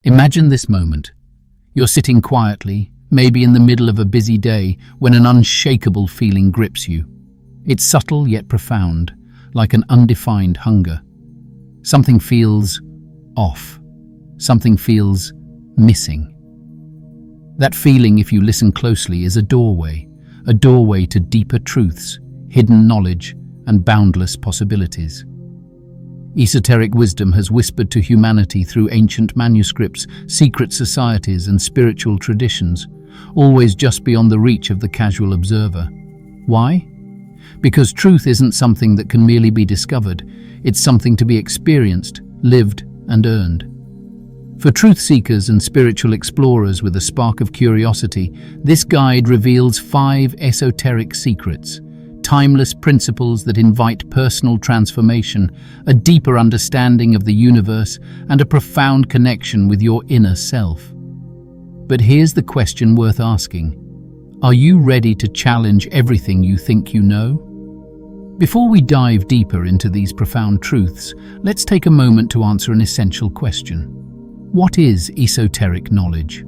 Imagine this moment. You're sitting quietly, maybe in the middle of a busy day, when an unshakable feeling grips you. It's subtle yet profound, like an undefined hunger. Something feels off. Something feels missing. That feeling, if you listen closely, is a doorway to deeper truths, hidden knowledge, and boundless possibilities. Esoteric wisdom has whispered to humanity through ancient manuscripts, secret societies, and spiritual traditions, always just beyond the reach of the casual observer. Why? Because truth isn't something that can merely be discovered, it's something to be experienced, lived, and earned. For truth seekers and spiritual explorers with a spark of curiosity, this guide reveals 5 esoteric secrets, timeless principles that invite personal transformation, a deeper understanding of the universe, and a profound connection with your inner self. But here's the question worth asking. Are you ready to challenge everything you think you know? Before we dive deeper into these profound truths, let's take a moment to answer an essential question. What is esoteric knowledge?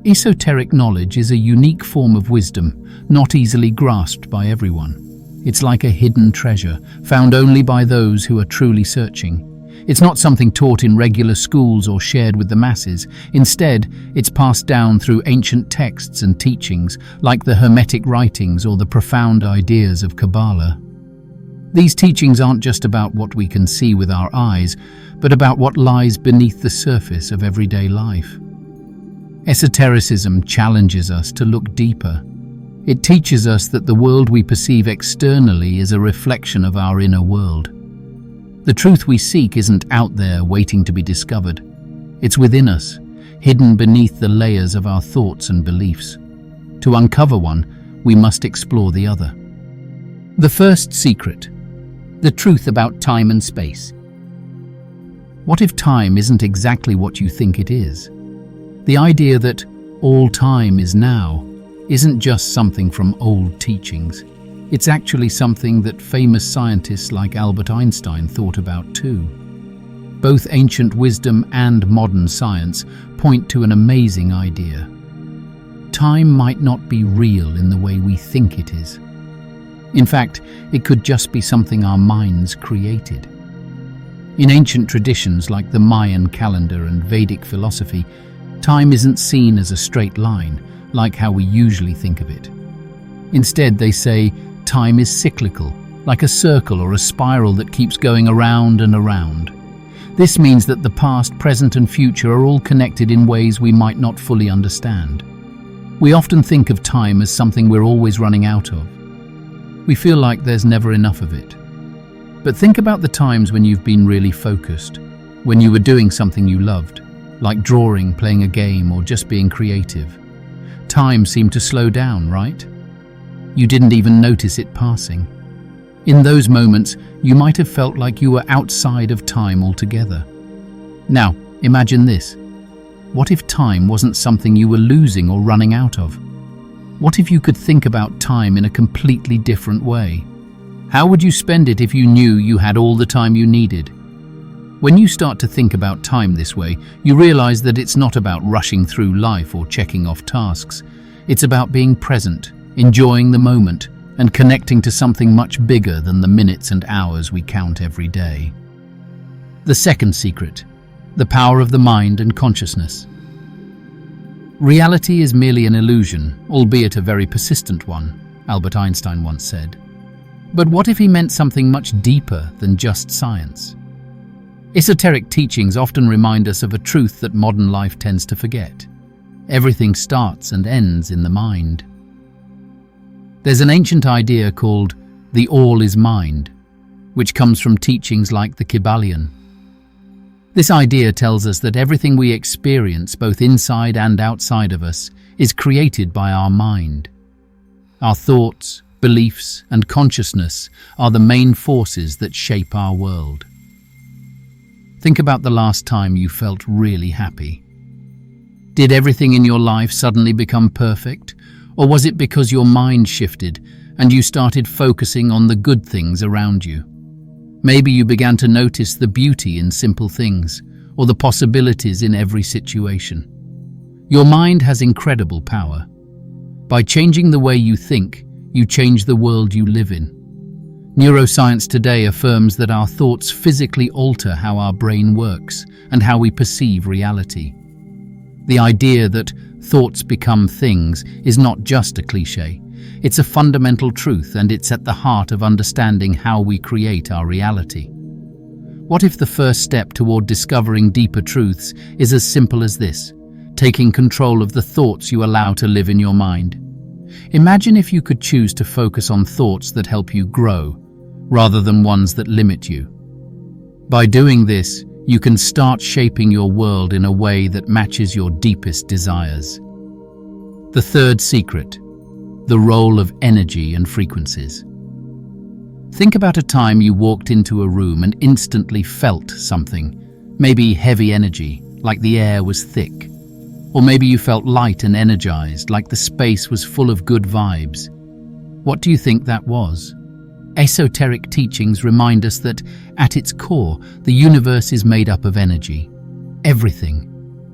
Esoteric knowledge is a unique form of wisdom, not easily grasped by everyone. It's like a hidden treasure, found only by those who are truly searching. It's not something taught in regular schools or shared with the masses. Instead, it's passed down through ancient texts and teachings, like the Hermetic writings or the profound ideas of Kabbalah. These teachings aren't just about what we can see with our eyes, but about what lies beneath the surface of everyday life. Esotericism challenges us to look deeper. It teaches us that the world we perceive externally is a reflection of our inner world. The truth we seek isn't out there waiting to be discovered. It's within us, hidden beneath the layers of our thoughts and beliefs. To uncover one, we must explore the other. The first secret: the truth about time and space. What if time isn't exactly what you think it is? The idea that all time is now isn't just something from old teachings. It's actually something that famous scientists like Albert Einstein thought about too. Both ancient wisdom and modern science point to an amazing idea. Time might not be real in the way we think it is. In fact, it could just be something our minds created. In ancient traditions like the Mayan calendar and Vedic philosophy, time isn't seen as a straight line, like how we usually think of it. Instead, they say time is cyclical, like a circle or a spiral that keeps going around and around. This means that the past, present, and future are all connected in ways we might not fully understand. We often think of time as something we're always running out of. We feel like there's never enough of it. But think about the times when you've been really focused, when you were doing something you loved, like drawing, playing a game, or just being creative. Time seemed to slow down, right? You didn't even notice it passing. In those moments, you might have felt like you were outside of time altogether. Now, imagine this. What if time wasn't something you were losing or running out of? What if you could think about time in a completely different way? How would you spend it if you knew you had all the time you needed? When you start to think about time this way, you realize that it's not about rushing through life or checking off tasks. It's about being present, enjoying the moment, and connecting to something much bigger than the minutes and hours we count every day. The second secret: the power of the mind and consciousness. Reality is merely an illusion, albeit a very persistent one, Albert Einstein once said. But what if he meant something much deeper than just science? Esoteric teachings often remind us of a truth that modern life tends to forget. Everything starts and ends in the mind. There's an ancient idea called the all is mind, which comes from teachings like the Kabbalion. This idea tells us that everything we experience, both inside and outside of us, is created by our mind. Our thoughts, beliefs, and consciousness are the main forces that shape our world. Think about the last time you felt really happy. Did everything in your life suddenly become perfect? Or was it because your mind shifted and you started focusing on the good things around you? Maybe you began to notice the beauty in simple things, or the possibilities in every situation. Your mind has incredible power. By changing the way you think, you change the world you live in. Neuroscience today affirms that our thoughts physically alter how our brain works and how we perceive reality. The idea that thoughts become things is not just a cliché. It's a fundamental truth, and it's at the heart of understanding how we create our reality. What if the first step toward discovering deeper truths is as simple as this: taking control of the thoughts you allow to live in your mind? Imagine if you could choose to focus on thoughts that help you grow, rather than ones that limit you. By doing this, you can start shaping your world in a way that matches your deepest desires. The third secret: the role of energy and frequencies. Think about a time you walked into a room and instantly felt something, maybe heavy energy, like the air was thick. Or maybe you felt light and energized, like the space was full of good vibes. What do you think that was? Esoteric teachings remind us that, at its core, the universe is made up of energy. Everything,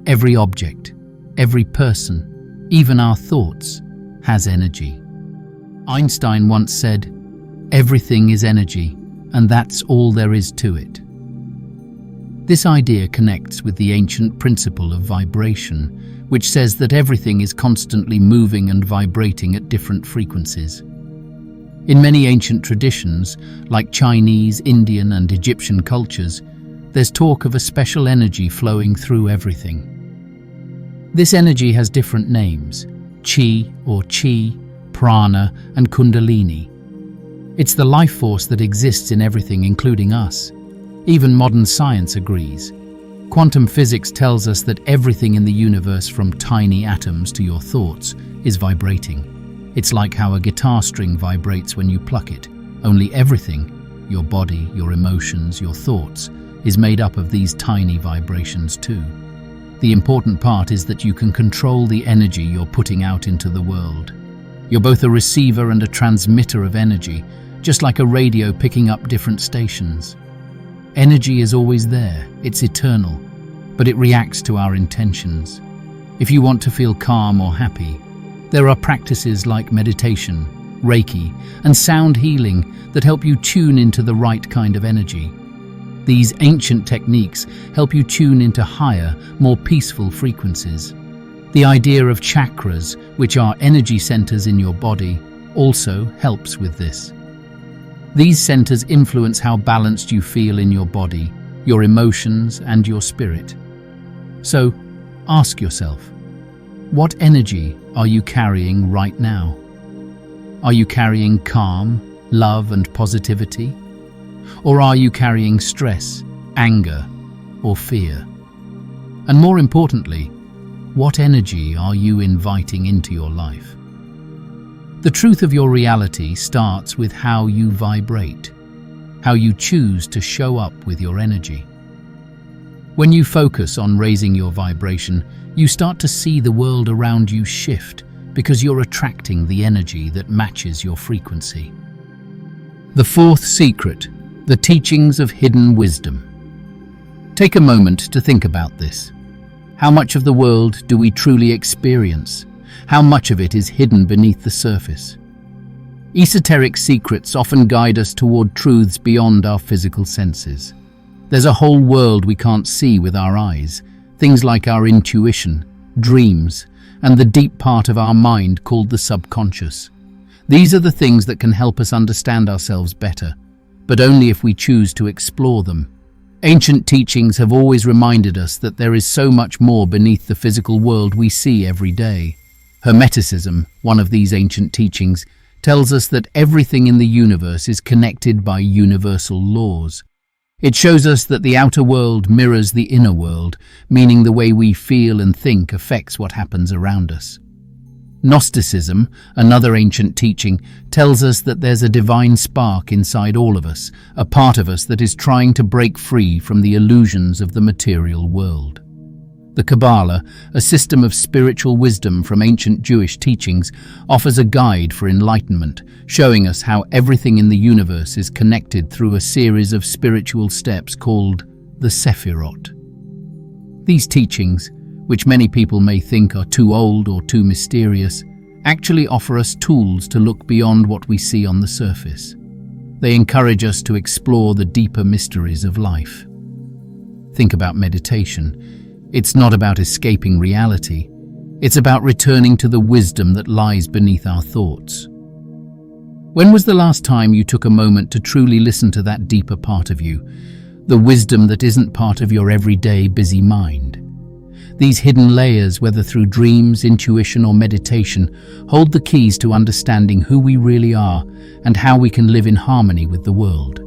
every object, every person, even our thoughts, has energy. Einstein once said, "Everything is energy, and that's all there is to it." This idea connects with the ancient principle of vibration, which says that everything is constantly moving and vibrating at different frequencies. In many ancient traditions, like Chinese, Indian, and Egyptian cultures, there's talk of a special energy flowing through everything. This energy has different names: chi, prana, and kundalini. It's the life force that exists in everything, including us. Even modern science agrees. Quantum physics tells us that everything in the universe, from tiny atoms to your thoughts, is vibrating. It's like how a guitar string vibrates when you pluck it. Only everything, your body, your emotions, your thoughts, is made up of these tiny vibrations too. The important part is that you can control the energy you're putting out into the world. You're both a receiver and a transmitter of energy, just like a radio picking up different stations. Energy is always there, it's eternal, but it reacts to our intentions. If you want to feel calm or happy, there are practices like meditation, Reiki, and sound healing that help you tune into the right kind of energy. These ancient techniques help you tune into higher, more peaceful frequencies. The idea of chakras, which are energy centers in your body, also helps with this. These centers influence how balanced you feel in your body, your emotions, and your spirit. So, ask yourself, what energy are you carrying right now? Are you carrying calm, love, and positivity? Or are you carrying stress, anger, or fear? And more importantly, what energy are you inviting into your life? The truth of your reality starts with how you vibrate, how you choose to show up with your energy. When you focus on raising your vibration, you start to see the world around you shift because you're attracting the energy that matches your frequency. The fourth secret: the teachings of hidden wisdom. Take a moment to think about this. How much of the world do we truly experience? How much of it is hidden beneath the surface? Esoteric secrets often guide us toward truths beyond our physical senses. There's a whole world we can't see with our eyes, things like our intuition, dreams, and the deep part of our mind called the subconscious. These are the things that can help us understand ourselves better, but only if we choose to explore them. Ancient teachings have always reminded us that there is so much more beneath the physical world we see every day. Hermeticism, one of these ancient teachings, tells us that everything in the universe is connected by universal laws. It shows us that the outer world mirrors the inner world, meaning the way we feel and think affects what happens around us. Gnosticism, another ancient teaching, tells us that there's a divine spark inside all of us, a part of us that is trying to break free from the illusions of the material world. The Kabbalah, a system of spiritual wisdom from ancient Jewish teachings, offers a guide for enlightenment, showing us how everything in the universe is connected through a series of spiritual steps called the Sephirot. These teachings, which many people may think are too old or too mysterious, actually offer us tools to look beyond what we see on the surface. They encourage us to explore the deeper mysteries of life. Think about meditation. It's not about escaping reality. It's about returning to the wisdom that lies beneath our thoughts. When was the last time you took a moment to truly listen to that deeper part of you, the wisdom that isn't part of your everyday busy mind? These hidden layers, whether through dreams, intuition, or meditation, hold the keys to understanding who we really are and how we can live in harmony with the world.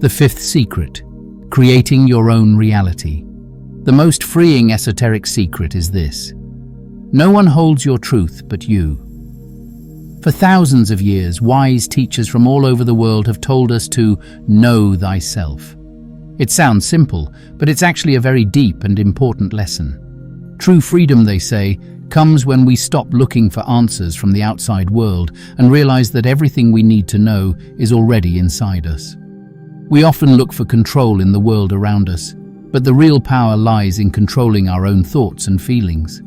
The fifth secret: creating your own reality. The most freeing esoteric secret is this: no one holds your truth but you. For thousands of years, wise teachers from all over the world have told us to know thyself. It sounds simple, but it's actually a very deep and important lesson. True freedom, they say, comes when we stop looking for answers from the outside world and realize that everything we need to know is already inside us. We often look for control in the world around us, but the real power lies in controlling our own thoughts and feelings.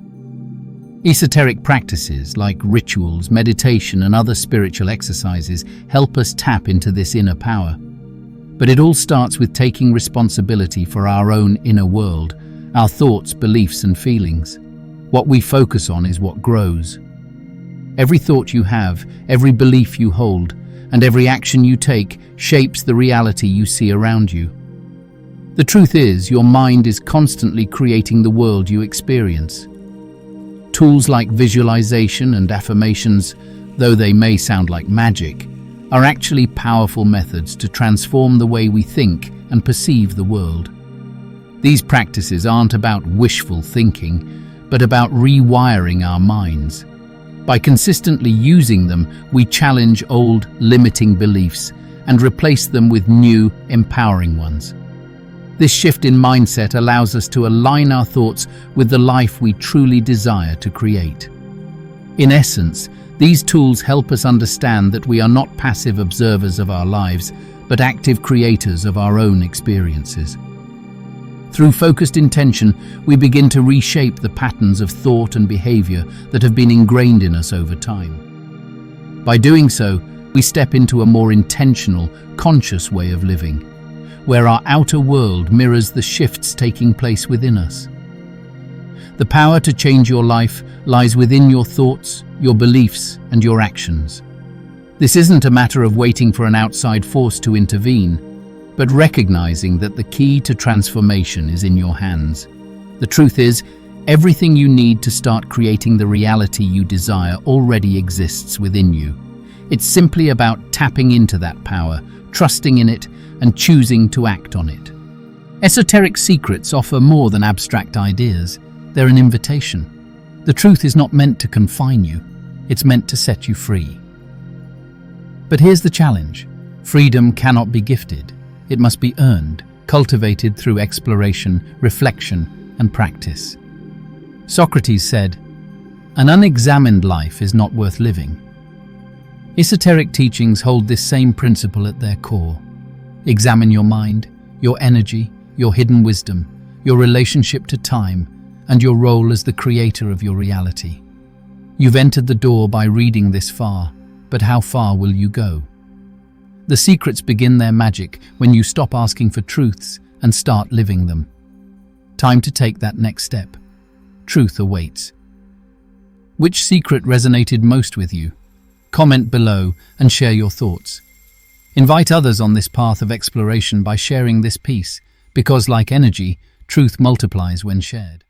Esoteric practices like rituals, meditation, and other spiritual exercises help us tap into this inner power. But it all starts with taking responsibility for our own inner world, our thoughts, beliefs, and feelings. What we focus on is what grows. Every thought you have, every belief you hold, and every action you take shapes the reality you see around you. The truth is, your mind is constantly creating the world you experience. Tools like visualization and affirmations, though they may sound like magic, are actually powerful methods to transform the way we think and perceive the world. These practices aren't about wishful thinking, but about rewiring our minds. By consistently using them, we challenge old, limiting beliefs and replace them with new, empowering ones. This shift in mindset allows us to align our thoughts with the life we truly desire to create. In essence, these tools help us understand that we are not passive observers of our lives, but active creators of our own experiences. Through focused intention, we begin to reshape the patterns of thought and behavior that have been ingrained in us over time. By doing so, we step into a more intentional, conscious way of living, where our outer world mirrors the shifts taking place within us. The power to change your life lies within your thoughts, your beliefs, and your actions. This isn't a matter of waiting for an outside force to intervene, but recognizing that the key to transformation is in your hands. The truth is, everything you need to start creating the reality you desire already exists within you. It's simply about tapping into that power, trusting in it, and choosing to act on it. Esoteric secrets offer more than abstract ideas. They're an invitation. The truth is not meant to confine you. It's meant to set you free. But here's the challenge. Freedom cannot be gifted. It must be earned, cultivated through exploration, reflection, and practice. Socrates said, "An unexamined life is not worth living." Esoteric teachings hold this same principle at their core. Examine your mind, your energy, your hidden wisdom, your relationship to time, and your role as the creator of your reality. You've entered the door by reading this far, but how far will you go? The secrets begin their magic when you stop asking for truths and start living them. Time to take that next step. Truth awaits. Which secret resonated most with you? Comment below and share your thoughts. Invite others on this path of exploration by sharing this piece, because like energy, truth multiplies when shared.